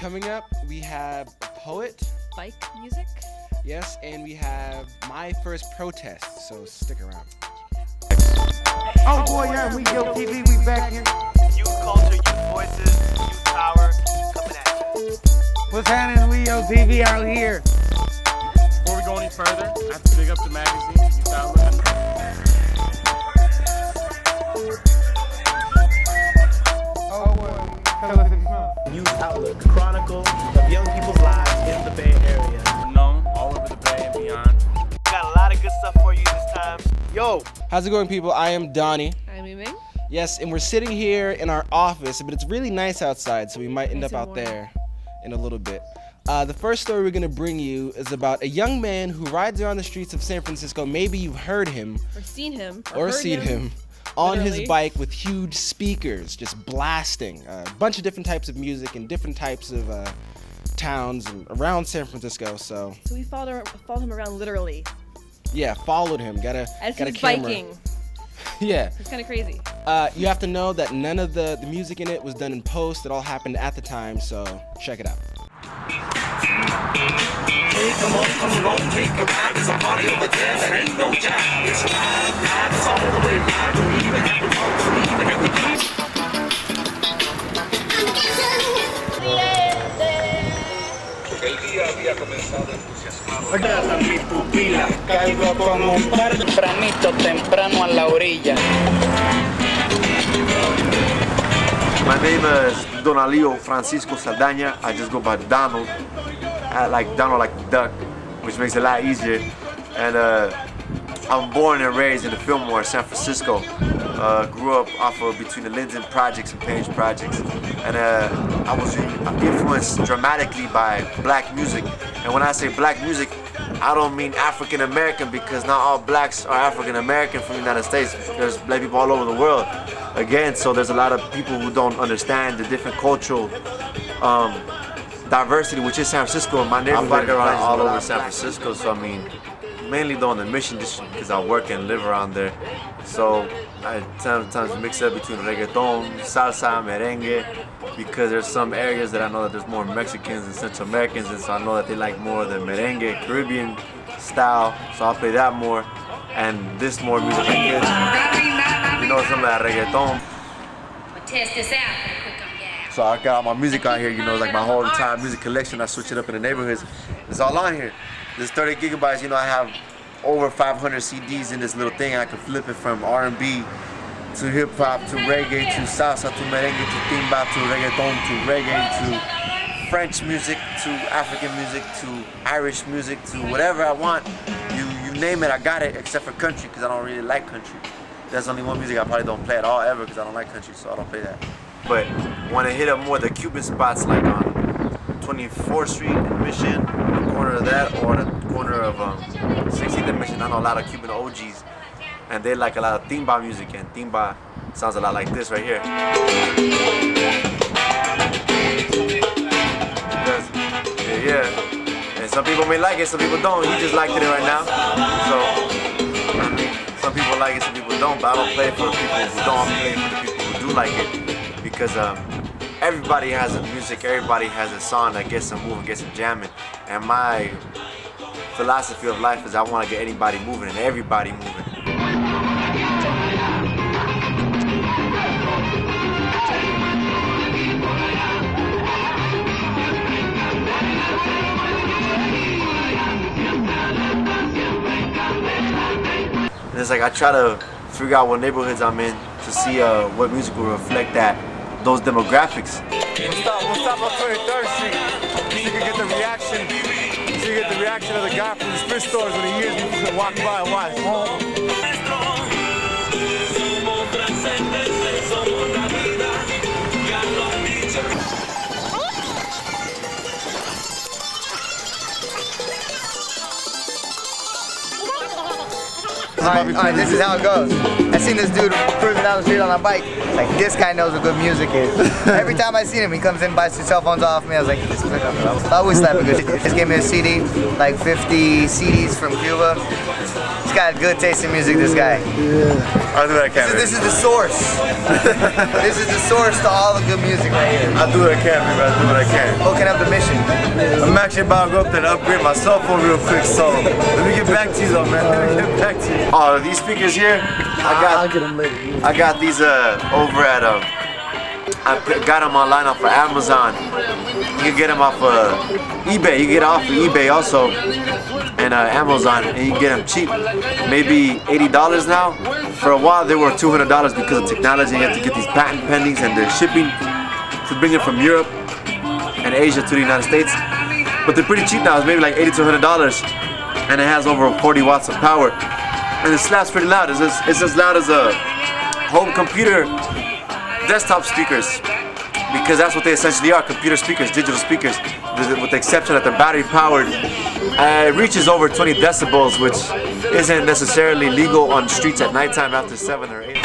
Coming up, we have a poet. Bike music. Yes, and we have my first protest, so stick around. Oh boy, yeah, we YoTV, we back here. Youth culture, youth voices, youth power, coming at you. What's happening, we YoTV out here? Before we go any further, I have to big up the magazine, Youth Outlook. Youth Outlook, chronicle of young people's lives in the Bay Area. Known all over the Bay and beyond. Got a lot of good stuff for you this time. Yo! How's it going, people? I am Donnie. I'm Ming. Yes, and we're sitting here in our office, but it's really nice outside, so we might end Nice up and out warm. there in a little bit. The first story we're going to bring you is about a young man who rides around the streets of San Francisco. Maybe you've heard him Or seen him. or heard seen him on his literally. bike with huge speakers, just blasting a bunch of different types of music in different types of towns and around San Francisco. So So we followed him around literally yeah, followed him. Got a as he got a was camera. biking. Yeah. It's kind of crazy. You have to know that none of the music in it was done in post. It all happened at the time. So check it out. Mi pupila, caigo como un par tempranito, temprano a la orilla. My name is Donalio Francisco Saldana. I just go by Donald. I like Donald like the duck, which makes it a lot easier. And I'm born and raised in the Fillmore, San Francisco. Grew up off of between the Linden Projects and Page Projects. And I was influenced dramatically by black music. And when I say black music, I don't mean African American, because not all blacks are African American from the United States. There's black people all over the world. Again, so there's a lot of people who don't understand the different cultural diversity, which is San Francisco. My neighborhood, I bike around all over San Francisco, so I mean, mainly though in the Mission District because I work and live around there. So I sometimes mix up between reggaeton, salsa, merengue, because there's some areas that I know that there's more Mexicans and Central Americans, and so I know that they like more of the merengue, Caribbean style, so I'll play that more, and this more music like this. You know, some of that reggaeton. Test this out. So I got all my music out here, you know, like my whole entire music collection. I switch it up in the neighborhoods. It's all on here. This 30 gigabytes, you know, I have over 500 CDs in this little thing. I can flip it from R&B to hip hop to reggae to salsa to merengue to timba to reggaeton to reggae to French music to African music to Irish music to whatever I want. You name it, I got it, except for country, because I don't really like country. That's only one music I probably don't play at all ever, because I don't like country, so I don't play that. But when I hit up more of the Cuban spots, like on 24th Street in Mission, the corner of that, or the corner of 16th and Mission, I know a lot of Cuban OGs, and they like a lot of timba music, and timba sounds a lot like this right here. Yeah. And some people may like it, some people don't. He just liked it right now. So, I mean, some people like it, some people don't, but I don't play it for the people who don't. I play it for the people who do like it, because everybody has a music, everybody has a song that gets them moving, gets them jamming. And my philosophy of life is I want to get anybody moving and everybody moving. And it's like I try to figure out what neighborhoods I'm in to see what music will reflect those demographics. We'll stop on 23rd Street so you can get the reaction. So you get the reaction of the guy from the thrift stores when he hears me walk by and watch. Alright, this is how it goes. I seen this dude cruising down the street on a bike. It's like, this guy knows what good music is. Every time I see him, he comes in, buys his cell phones off me. I was like, just click on it. I always slap a good. He just gave me a CD, like 50 CDs from Cuba. He's got good taste in music, this guy. Yeah. I'll do what I can. This is the source. This is the source to all the good music right here. I'll do what I can, baby. I'll do what I can. Hooking up the mission. I'm actually about to go up there and upgrade my cell phone real quick, so let me get back to you though, man. Let me get back to you. Oh, these speakers here, I'll get them later. I got these over at I got them online off of Amazon. You can get them off eBay. You can get it off of eBay also, and Amazon, and you can get them cheap, maybe $80 now. For a while they were $200 because of technology. You have to get these patent pendings and the shipping to bring it from Europe and Asia to the United States. But they're pretty cheap now. It's maybe like $80 to $100, and it has over 40 watts of power, and it slaps pretty loud. It's as loud as a home computer desktop speakers, because that's what they essentially are, computer speakers, digital speakers, with the exception that they're battery powered. It reaches over 20 decibels, which isn't necessarily legal on streets at nighttime after 7 or 8.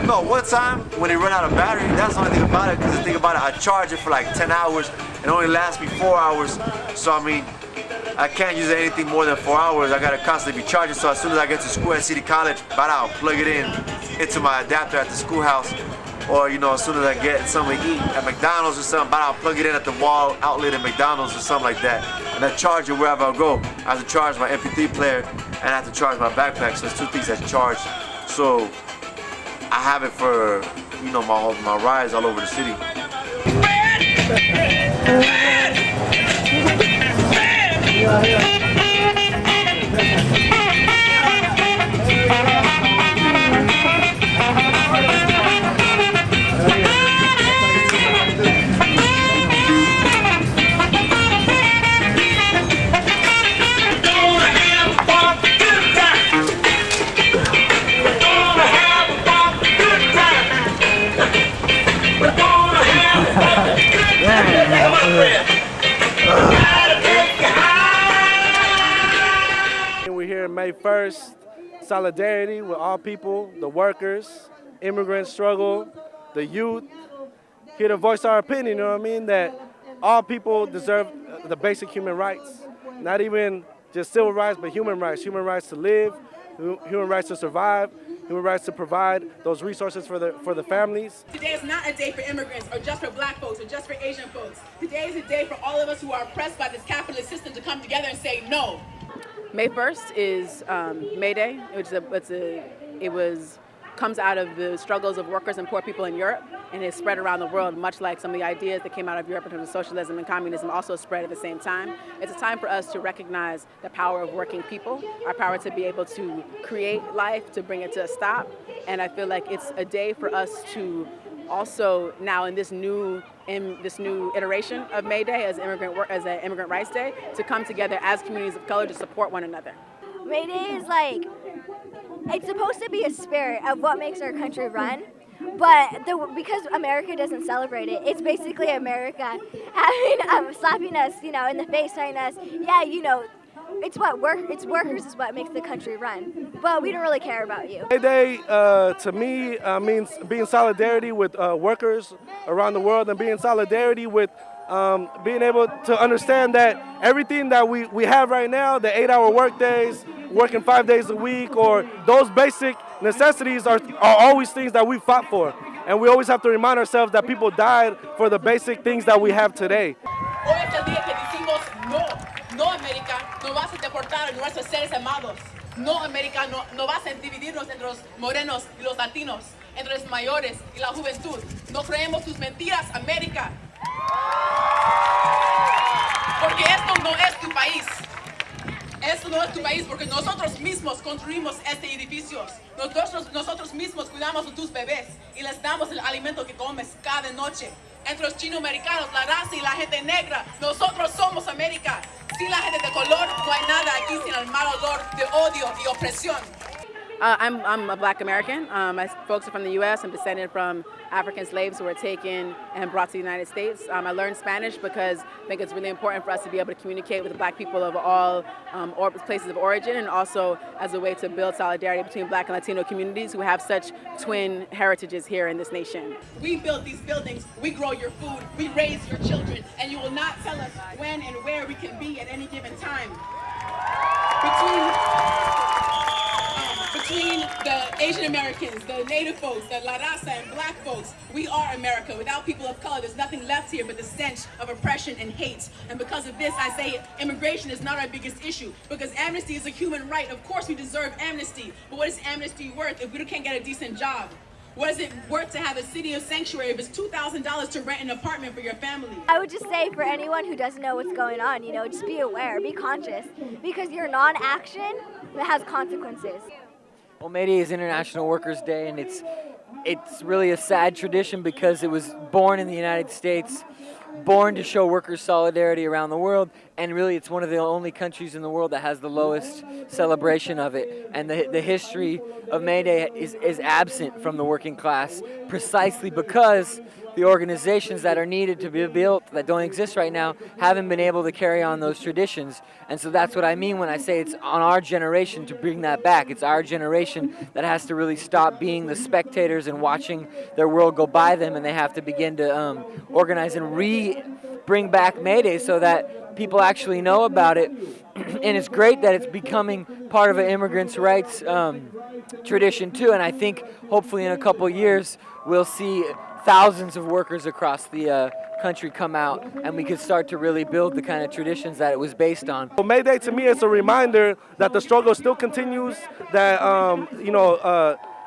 No, one time when they run out of battery, that's the only thing about it, because the thing about it, I charge it for like 10 hours, and it only lasts me 4 hours, so I mean, I can't use anything more than 4 hours. I gotta constantly be charging, so as soon as I get to school at City College, I'll plug it in into my adapter at the schoolhouse, or you know, as soon as I get something to eat at McDonald's or something, I'll plug it in at the wall outlet at McDonald's or something like that, and I charge it wherever I go. I have to charge my MP3 player, and I have to charge my backpack, so it's two things that's charged. So I have it for, you know, my rides all over the city. We're here May 1st, solidarity with all people, the workers, immigrant struggle, the youth, here to voice our opinion, you know what I mean, that all people deserve the basic human rights, not even just civil rights, but human rights to live, human rights to survive, human rights to provide those resources for the families. Today is not a day for immigrants or just for black folks or just for Asian folks. Today is a day for all of us who are oppressed by this capitalist system to come together and say no. May 1st is May Day, which comes out of the struggles of workers and poor people in Europe, and is spread around the world, much like some of the ideas that came out of Europe in terms of socialism and communism also spread at the same time. It's a time for us to recognize the power of working people, our power to be able to create life, to bring it to a stop, and I feel like it's a day for us to also now in this new iteration of May Day as an Immigrant Rights Day, to come together as communities of color to support one another. May Day is like, it's supposed to be a spirit of what makes our country run, but because America doesn't celebrate it, it's basically America having slapping us, you know, in the face, telling us, yeah, you know, it's workers is what makes the country run, but we don't really care about you. May Day to me means being solidarity with workers around the world, and being solidarity with being able to understand that everything that we have right now, the 8-hour work days, working 5 days a week, or those basic necessities are always things that we fought for. And we always have to remind ourselves that people died for the basic things that we have today. Hoy es el día que decimos no. No, América, no vas a deportar a nuestros seres amados. No, América, no vas a dividirnos entre los morenos y los latinos, entre los mayores y la juventud. No creemos tus mentiras, América. Porque esto no es tu país. Esto no es tu país porque nosotros mismos construimos este edificio. Nosotros mismos cuidamos de tus bebés y les damos el alimento que comes cada noche. Entre los chinoamericanos, la raza y la gente negra, nosotros somos América. Sin la gente de color no hay nada aquí sin el mal olor de odio y opresión. I'm a Black American. My folks are from the U.S. I'm descended from African slaves who were taken and brought to the United States. I learned Spanish because I think it's really important for us to be able to communicate with the Black people of all places of origin, and also as a way to build solidarity between Black and Latino communities who have such twin heritages here in this nation. We build these buildings, we grow your food, we raise your children, and you will not tell us when and where we can be at any given time. Between the Asian Americans, the Native folks, the La Raza, and Black folks, we are America. Without people of color, there's nothing left here but the stench of oppression and hate. And because of this, I say immigration is not our biggest issue, because amnesty is a human right. Of course we deserve amnesty, but what is amnesty worth if we can't get a decent job? What is it worth to have a city of sanctuary if it's $2,000 to rent an apartment for your family? I would just say for anyone who doesn't know what's going on, just be aware, be conscious, because your non-action has consequences. Well, May Day is International Workers' Day, and it's really a sad tradition because it was born in the United States, born to show workers' solidarity around the world, and really it's one of the only countries in the world that has the lowest celebration of it. And the history of May Day is absent from the working class precisely because the organizations that are needed to be built that don't exist right now haven't been able to carry on those traditions. And so that's what I mean when I say it's on our generation to bring that back. It's our generation that has to really stop being the spectators and watching their world go by them, and they have to begin to organize and bring back May Day so that people actually know about it. And it's great that it's becoming part of an immigrants' rights tradition too, and I think hopefully in a couple of years we'll see thousands of workers across the country come out, and we could start to really build the kind of traditions that it was based on. Well, May Day to me is a reminder that the struggle still continues, that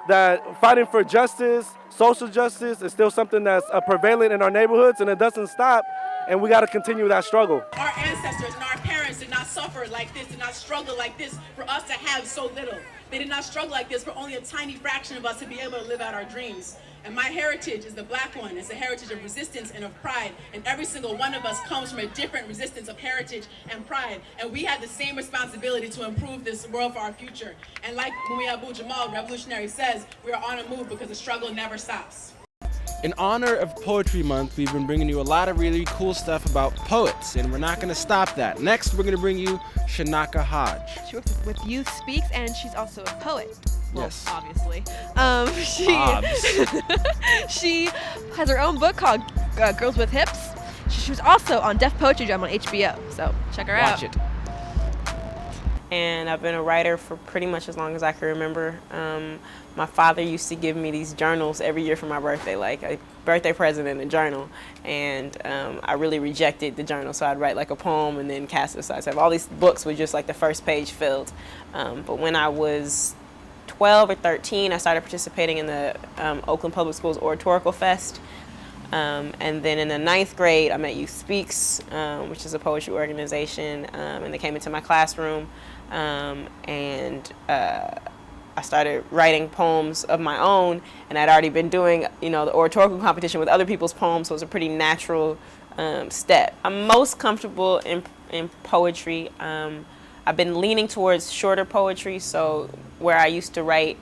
that fighting for justice, social justice, is still something that's prevalent in our neighborhoods, and it doesn't stop, and we got to continue that struggle. Our ancestors and our parents did not suffer like this, did not struggle like this for us to have so little. They did not struggle like this for only a tiny fraction of us to be able to live out our dreams. And my heritage is the Black one. It's a heritage of resistance and of pride. And every single one of us comes from a different resistance of heritage and pride. And we have the same responsibility to improve this world for our future. And like Mumia Abu-Jamal, revolutionary, says, we are on a move because the struggle never stops. In honor of Poetry Month, we've been bringing you a lot of really cool stuff about poets, and we're not going to stop that. Next, we're going to bring you Shanaka Hodge. She works with Youth Speaks, and she's also a poet. Well, yes. Obviously. She has her own book called Girls with Hips. She was also on Def Poetry Jam on HBO, so check her out. Watch it. And I've been a writer for pretty much as long as I can remember. My father used to give me these journals every year for my birthday, like a birthday present and a journal. And I really rejected the journal, so I'd write like a poem and then cast it aside. So I have all these books with just like the first page filled. But when I was 12 or 13, I started participating in the Oakland Public Schools Oratorical Fest. And then in the 9th grade, I met Youth Speaks, which is a poetry organization, and they came into my classroom. I started writing poems of my own, and I'd already been doing, the oratorical competition with other people's poems, so it was a pretty natural step. I'm most comfortable in poetry. I've been leaning towards shorter poetry, so where I used to write,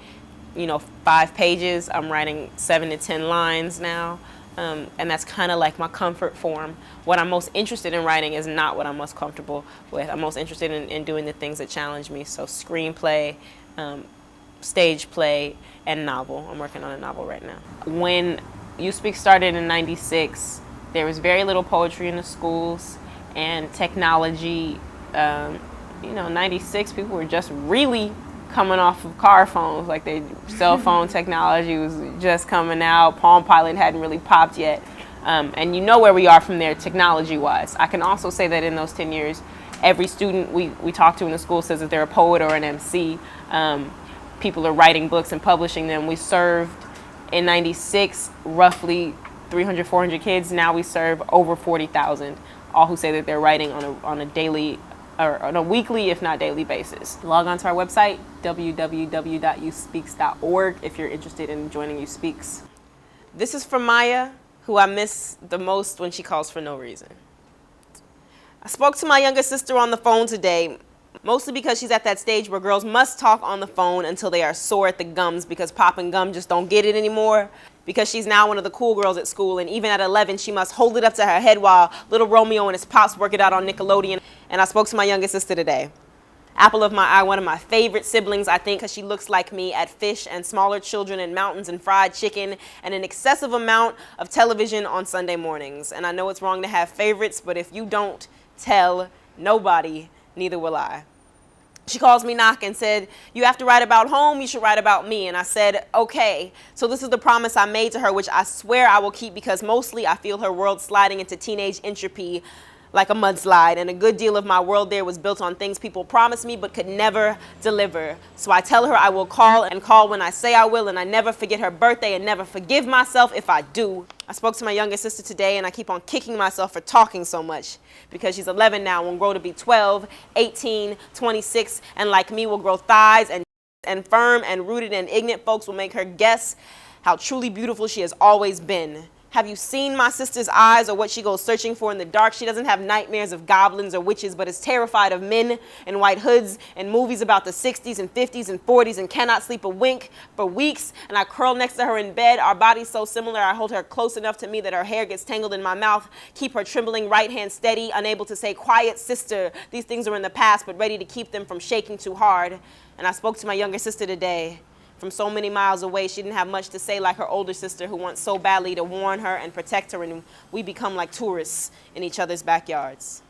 5 pages, I'm writing 7 to 10 lines now. And that's kind of like my comfort form. What I'm most interested in writing is not what I'm most comfortable with. I'm most interested in doing the things that challenge me. So screenplay, stage play, and novel. I'm working on a novel right now. When Youth Speak started in '96, there was very little poetry in the schools, and technology, '96 people were just really coming off of car phones, like cell phone technology was just coming out. Palm Pilot hadn't really popped yet. And you know where we are from there technology-wise. I can also say that in those 10 years, every student we talk to in the school says that they're a poet or an MC. People are writing books and publishing them. We served in '96 roughly 300, 400 kids. Now we serve over 40,000, all who say that they're writing on a daily or on a weekly, if not daily basis. Log on to our website, www.youthspeaks.org, if you're interested in joining Youth Speaks. This is from Maya, who I miss the most when she calls for no reason. I spoke to my younger sister on the phone today. Mostly because she's at that stage where girls must talk on the phone until they are sore at the gums because pop and gum just don't get it anymore. Because she's now one of the cool girls at school, and even at 11, she must hold it up to her head while little Romeo and his pops work it out on Nickelodeon. And I spoke to my youngest sister today. Apple of my eye, one of my favorite siblings, I think, because she looks like me at fish and smaller children and mountains and fried chicken and an excessive amount of television on Sunday mornings. And I know it's wrong to have favorites, but if you don't tell nobody, neither will I. She calls me knock and said, "You have to write about home, you should write about me." And I said, okay. So this is the promise I made to her, which I swear I will keep, because mostly I feel her world sliding into teenage entropy like a mudslide, and a good deal of my world there was built on things people promised me but could never deliver. So I tell her I will call and call when I say I will, and I never forget her birthday and never forgive myself if I do. I spoke to my youngest sister today, and I keep on kicking myself for talking so much, because she's 11 now, will grow to be 12, 18, 26, and like me will grow thighs and firm and rooted, and ignorant folks will make her guess how truly beautiful she has always been. Have you seen my sister's eyes, or what she goes searching for in the dark? She doesn't have nightmares of goblins or witches, but is terrified of men in white hoods and movies about the 60s and 50s and 40s, and cannot sleep a wink for weeks. And I curl next to her in bed, our bodies so similar. I hold her close enough to me that her hair gets tangled in my mouth, keep her trembling right hand steady, unable to say, "Quiet, sister." These things are in the past, but ready to keep them from shaking too hard. And I spoke to my younger sister today. From so many miles away, she didn't have much to say, like her older sister, who wants so badly to warn her and protect her, and we become like tourists in each other's backyards.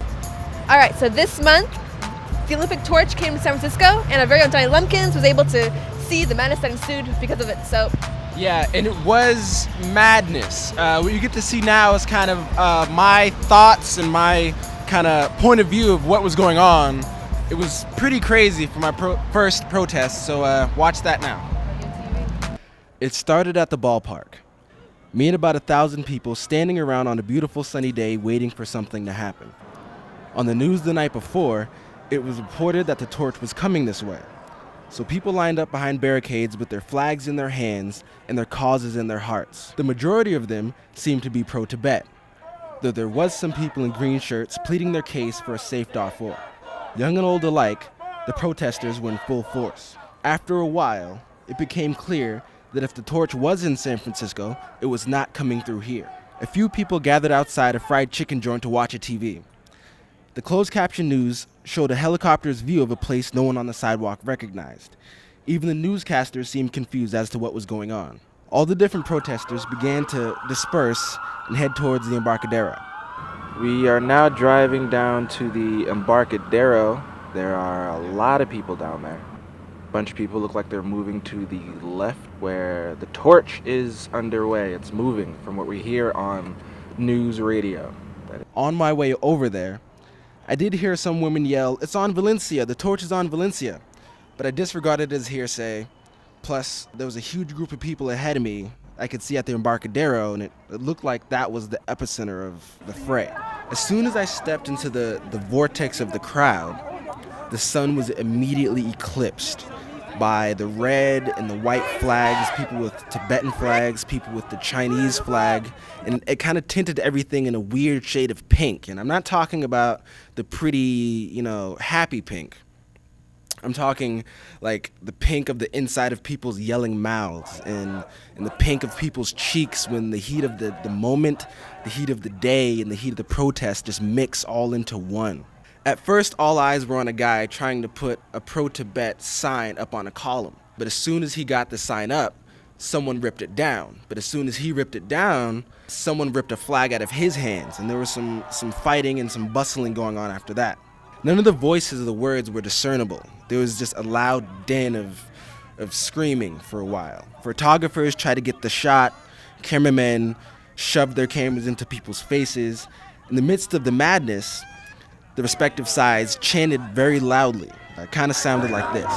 All right, so this month, the Olympic torch came to San Francisco, and our very own Donnie Lumpkins was able to see the madness that ensued because of it. So, yeah, and it was madness. What you get to see now is kind of my thoughts and my kind of point of view of what was going on. It was pretty crazy for my first protest, so watch that now. It started at the ballpark. Me and about 1,000 people standing around on a beautiful sunny day waiting for something to happen. On the news the night before, it was reported that the torch was coming this way. So people lined up behind barricades with their flags in their hands and their causes in their hearts. The majority of them seemed to be pro-Tibet, though there was some people in green shirts pleading their case for a safe Darfur. Young and old alike, the protesters were in full force. After a while, it became clear that if the torch was in San Francisco, it was not coming through here. A few people gathered outside a fried chicken joint to watch a TV. The closed caption news showed a helicopter's view of a place no one on the sidewalk recognized. Even the newscasters seemed confused as to what was going on. All the different protesters began to disperse and head towards the Embarcadero. We are now driving down to the Embarcadero. There are a lot of people down there. A bunch of people look like they're moving to the left where the torch is underway. It's moving from what we hear on news radio. On my way over there, I did hear some women yell, "It's on Valencia, the torch is on Valencia." But I disregarded it as hearsay. Plus, there was a huge group of people ahead of me I could see at the Embarcadero, and it looked like that was the epicenter of the fray. As soon as I stepped into the vortex of the crowd, the sun was immediately eclipsed by the red and the white flags, people with Tibetan flags, people with the Chinese flag, and it kind of tinted everything in a weird shade of pink. And I'm not talking about the pretty, happy pink. I'm talking like the pink of the inside of people's yelling mouths, and the pink of people's cheeks when the heat of the moment, the heat of the day, and the heat of the protest just mix all into one. At first, all eyes were on a guy trying to put a pro-Tibet sign up on a column. But as soon as he got the sign up, someone ripped it down. But as soon as he ripped it down, someone ripped a flag out of his hands, and there was some fighting and some bustling going on after that. None of the voices of the words were discernible. There was just a loud din of screaming for a while. Photographers tried to get the shot. Cameramen shoved their cameras into people's faces. In the midst of the madness, the respective sides chanted very loudly. It kind of sounded like this.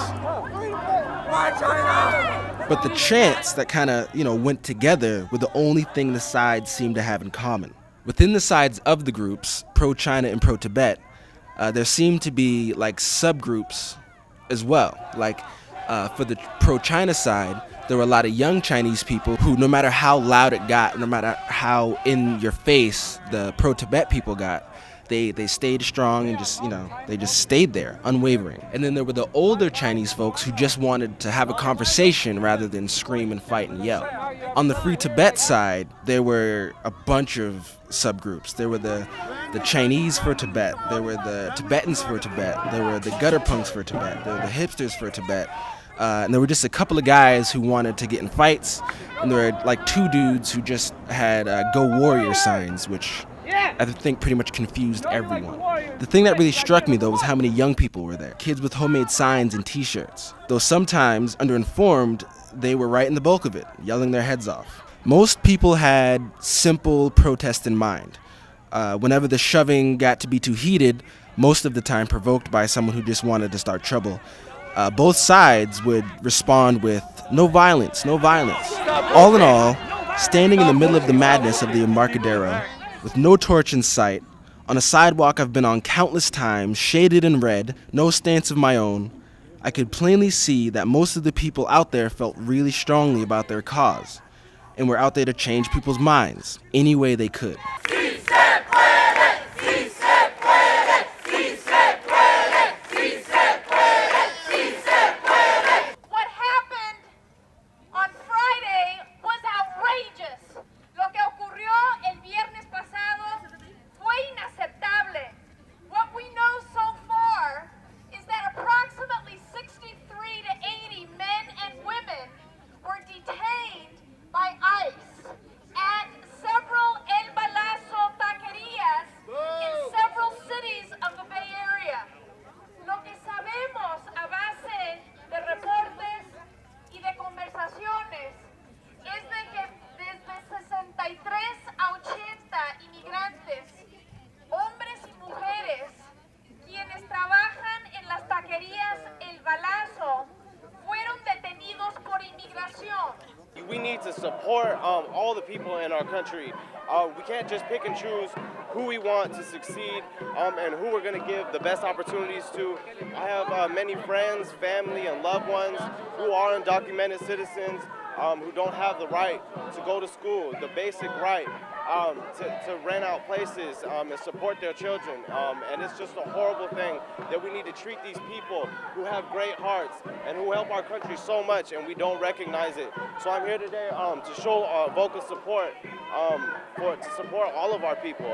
But the chants that kind of, went together were the only thing the sides seemed to have in common. Within the sides of the groups, pro-China and pro-Tibet, there seemed to be like subgroups as well. Like for the pro-China side, there were a lot of young Chinese people who, no matter how loud it got, no matter how in your face the pro-Tibet people got, They stayed strong and just, they just stayed there, unwavering. And then there were the older Chinese folks who just wanted to have a conversation rather than scream and fight and yell. On the Free Tibet side, there were a bunch of subgroups. There were the Chinese for Tibet, there were the Tibetans for Tibet, there were the gutter punks for Tibet, there were the hipsters for Tibet. And there were just a couple of guys who wanted to get in fights, and there were like 2 dudes who just had Go Warrior signs, which I think pretty much confused everyone. The thing that really struck me, though, was how many young people were there. Kids with homemade signs and t-shirts. Though sometimes, underinformed, they were right in the bulk of it, yelling their heads off. Most people had simple protest in mind. Whenever the shoving got to be too heated, most of the time provoked by someone who just wanted to start trouble, both sides would respond with, "No violence, no violence." All in all, standing in the middle of the madness of the Embarcadero, with no torch in sight, on a sidewalk I've been on countless times, shaded in red, no stance of my own, I could plainly see that most of the people out there felt really strongly about their cause, and were out there to change people's minds any way they could. We need to support all the people in our country. We can't just pick and choose who we want to succeed and who we're going to give the best opportunities to. I have many friends, family, and loved ones who are undocumented citizens who don't have the right to go to school, the basic right to rent out places and support their children. And it's just a horrible thing that we need to treat these people who have great hearts and who help our country so much, and we don't recognize it. So I'm here today to show vocal support to support all of our people,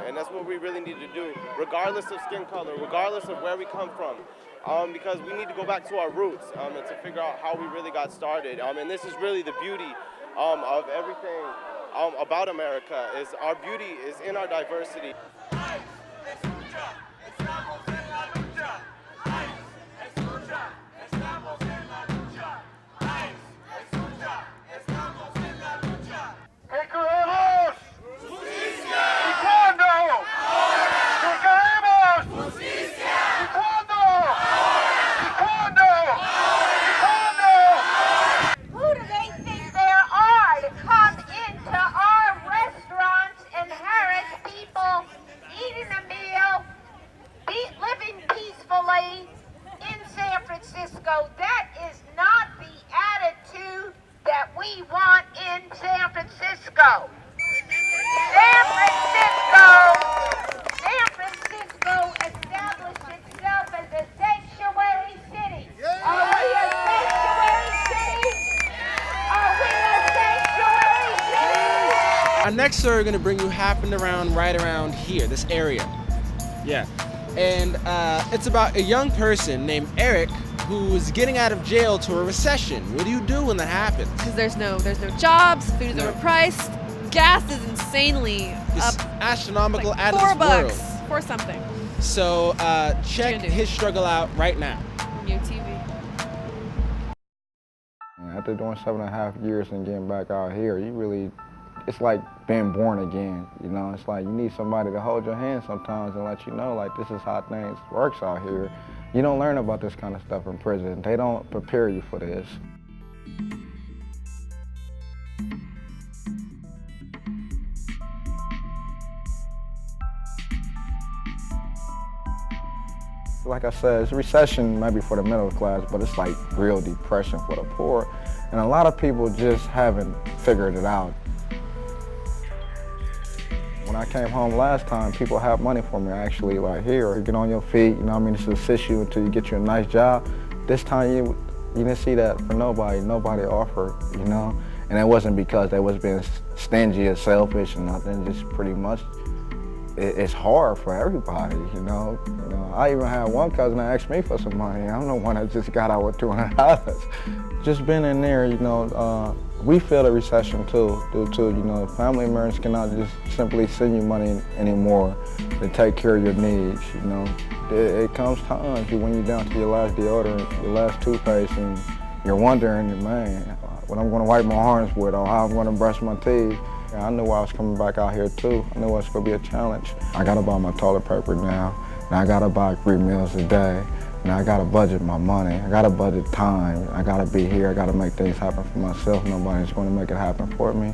and that's what we really need to do, regardless of skin color, regardless of where we come from. Because we need to go back to our roots and to figure out how we really got started. And this is really the beauty of everything about America, is our beauty is in our diversity. in San Francisco. That is not the attitude that we want in San Francisco. San Francisco established itself as a sanctuary city. Are we a sanctuary city? Are we a sanctuary city? Our next story, we're going to bring you happened around right around here, this area. Yeah. And it's about a young person named Eric who's getting out of jail to a recession. What do you do when that happens? Because there's no jobs, food is overpriced, gas is insanely It's up, astronomical like out of $4 this world. for something. So check his struggle out right now. New TV. After doing 7.5 years and getting back out here, it's like being born again, you know? It's like you need somebody to hold your hand sometimes and let you know, like, this is how things works out here. You don't learn about this kind of stuff in prison. They don't prepare you for this. Like I said, it's a recession maybe for the middle class, but it's like real depression for the poor. And a lot of people just haven't figured it out. When I came home last time, people have money for me. Actually, like, here, you get on your feet, you know what I mean, to assist you until you get you a nice job. This time, you didn't see that for nobody. Nobody offered, you know? And it wasn't because they was being stingy or selfish or nothing, just pretty much it's hard for everybody, you know? I even had one cousin that asked me for some money. I'm the one that just got out with $200. Just being in there, you know, we feel the recession too, due to, you know, family members cannot just simply send you money anymore to take care of your needs, you know. It comes times when you're down to your last deodorant, your last toothpaste, and you're wondering, man, what I'm gonna wipe my arms with or how I'm gonna brush my teeth. I knew I was coming back out here too. I knew it was gonna be a challenge. I gotta buy my toilet paper now, and I gotta buy 3 meals a day. And I gotta budget my money. I gotta budget time. I gotta be here. I gotta make things happen for myself. Nobody's gonna make it happen for me.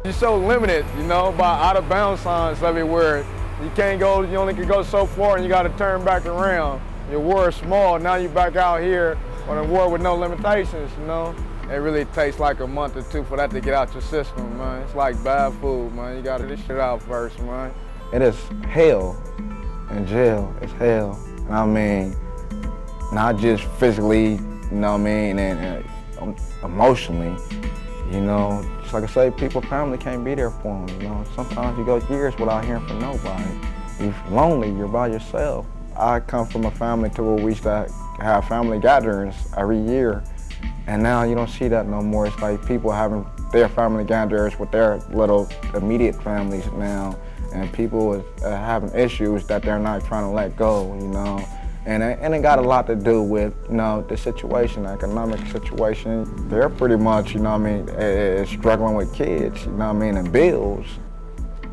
You're so limited, you know, by out of bounds signs everywhere. You can't go, you only can go so far and you gotta turn back around. Your war is small, now you're back out here on a war with no limitations, you know. It really takes like a month or two for that to get out your system, man. It's like bad food, man. You gotta this shit out first, man. It is hell in jail. It's hell. And I mean, not just physically, you know what I mean, and emotionally, you know. Just like I say, people, family can't be there for them, you know. Sometimes you go years without hearing from nobody. You're lonely, you're by yourself. I come from a family to where we used to have family gatherings every year. And now you don't see that no more. It's like people having their family gatherings with their little immediate families now. And people are having issues that they're not trying to let go, you know. And it got a lot to do with, you know, the situation, the economic situation. They're pretty much, you know what I mean, struggling with kids, you know what I mean, and bills.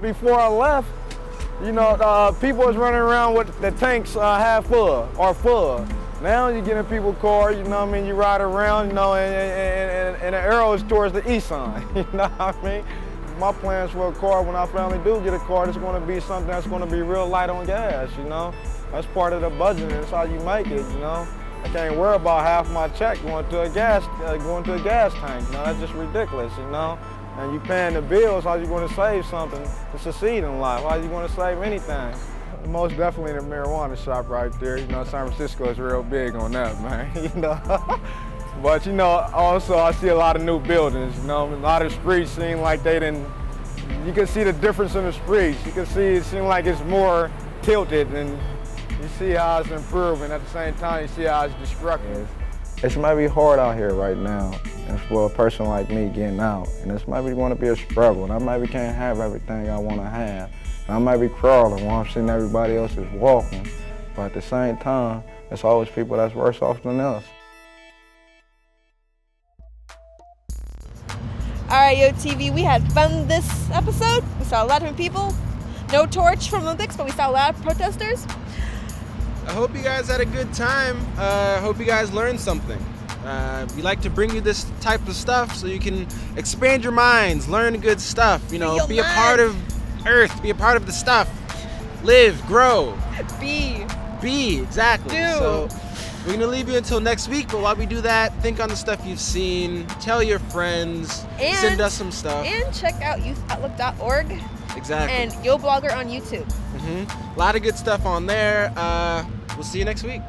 Before I left, you know, people was running around with the tanks half full or full. Now you get in people's cars, you know what I mean, you ride around, you know, and the arrow is towards the east side, you know what I mean? My plans for a car, when I finally do get a car, it's going to be something that's going to be real light on gas, you know? That's part of the budget, that's how you make it, you know? I can't worry about half my check going to a gas tank, you know? That's just ridiculous, you know? And you paying the bills, how you going to save something to succeed in life? How you going to save anything? Most definitely the marijuana shop right there. You know, San Francisco is real big on that, man, you know? But, you know, also I see a lot of new buildings, you know? A lot of streets seem like they didn't, you can see the difference in the streets. You can see it seems like it's more tilted, and you see how it's improving. At the same time, you see how it's destructive. It's maybe hard out here right now, and for a person like me getting out. And it's maybe going to be a struggle, and I maybe can't have everything I want to have. And I might be crawling while I'm seeing everybody else is walking. But at the same time, there's always people that's worse off than us. All right, Yo TV, we had fun this episode. We saw a lot of different people. No torch from Olympics, but we saw a lot of protesters. I hope you guys had a good time. I hope you guys learned something. We like to bring you this type of stuff so you can expand your minds, learn good stuff, you know, be a part of Earth, be a part of the stuff. Live, grow. Be, exactly. Do. So we're gonna leave you until next week, but while we do that, think on the stuff you've seen, tell your friends, send us some stuff. And check out youthoutlook.org. Exactly. And Yo Blogger on YouTube. A lot of good stuff on there. We'll see you next week.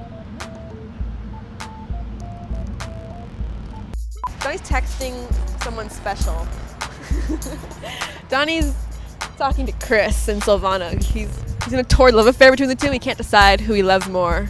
Donnie's texting someone special. Donnie's talking to Chris and Silvana. He's in a torrid love affair between the two. He can't decide who he loves more.